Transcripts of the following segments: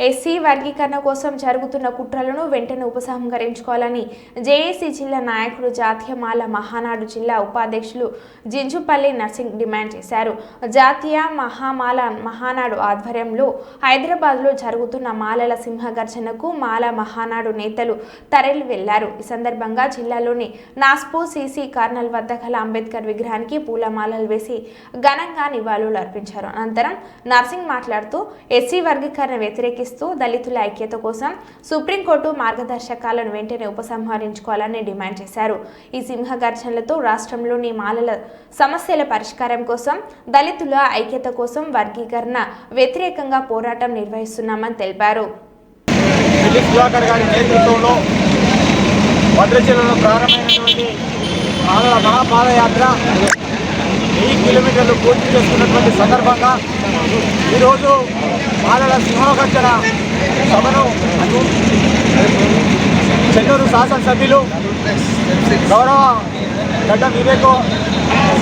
SC వర్గీకరణ కోసం జరుగుతున్న కుట్రలను వెంటనే ఉపసంహరించుకోవాలని జేఏసీ జిల్లా నాయకులు జాతీయ మాల మహానాడు జిల్లా ఉపాధ్యక్షులు జింజుపల్లి నర్సింగ్ డిమాండ్ చేశారు. జాతీయ మహామాల మహానాడు ఆధ్వర్యంలో హైదరాబాద్లో జరుగుతున్న మాలల సింహగర్జనకు మాల మహానాడు నేతలు తరలి వెళ్లారు. ఈ సందర్భంగా జిల్లాలోని నాస్పో సిసి కార్నల్ వద్ద గల అంబేద్కర్ విగ్రహానికి పూలమాలలు వేసి ఘనంగా నివాళులు అర్పించారు. అనంతరం నర్సింగ్ మాట్లాడుతూ ఎస్సీ వర్గీకరణ వ్యతిరేకిస్తూ దళితుల ఐక్యత కోసం సుప్రీంకోర్టు మార్గదర్శకాలను వెంటనే ఉపసంహరించుకోవాలని డిమాండ్ చేశారు. ఈ సింహగర్జనలతో రాష్ట్రంలోని మాలల సమస్యల పరిష్కారం కోసం దళితుల ఐక్యత కోసం వర్గీకరణ వ్యతిరేకంగా పోరాటం నిర్వహిస్తున్నామని తెలిపారు. భద్రాచలంలో ప్రారంభమైనటువంటి మాలల మహాపాదయాత్ర 1000 కిలోమీటర్లు పూర్తి చేసుకున్నటువంటి సందర్భంగా ఈరోజు మాలల సింహగర్జన సభను చెన్నూరు శాసనసభ్యులు గౌరవ గడ్డ వివేకో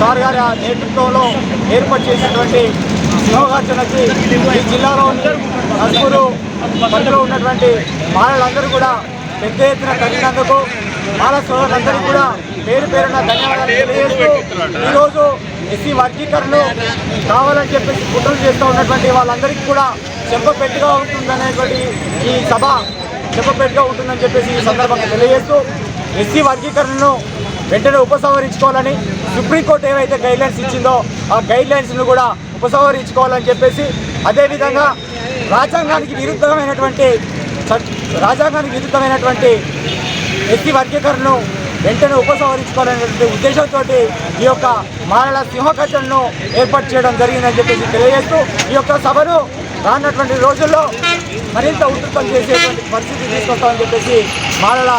సార్ గారి నేతృత్వంలో ఏర్పాటు చేసినటువంటి సింహగర్జనకి ఈ జిల్లాలో నలుగురు పరిధిలో ఉన్నటువంటి మాలలందరూ కూడా పెద్ద ఎత్తున కలిగినందుకు మాల సోదరులందరికీ కూడా పేరు పేరున ధన్యవాదాలు తెలియజేస్తూ ఈరోజు ఎస్సీ వర్గీకరణ కావాలని చెప్పేసి కుట్రలు చేస్తూ ఉన్నటువంటి వాళ్ళందరికీ కూడా చెప్పపెట్టుగా ఉంటుందనేటువంటి ఈ సభ చెప్పపెట్టుగా ఉంటుందని చెప్పేసి ఈ సందర్భంగా తెలియజేస్తూ ఎస్సీ వర్గీకరణను వెంటనే ఉపసంహరించుకోవాలని సుప్రీంకోర్టు ఏవైతే గైడ్లైన్స్ ఇచ్చిందో ఆ గైడ్లైన్స్ను కూడా ఉపసంహరించుకోవాలని చెప్పేసి అదేవిధంగా రాజ్యాంగానికి విరుద్ధమైనటువంటి ఎస్సీ వర్గీకరణను వెంటనే ఉపసంహరించుకోవాలనేటువంటి ఉద్దేశంతో ఈ యొక్క మాలల సింహగర్జనను ఏర్పాటు చేయడం జరిగిందని చెప్పేసి తెలియజేస్తూ ఈ యొక్క సభను రానున్నటువంటి రోజుల్లో మరింత ఉధృతం చేసేటువంటి పరిస్థితి తీసుకొస్తామని చెప్పేసి మాలల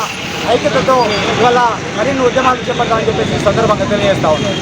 ఐక్యతతో ఇవాళ మరిన్ని ఉద్యమాలు చేపడతామని చెప్పేసి ఈ సందర్భంగా తెలియజేస్తా ఉన్నాం.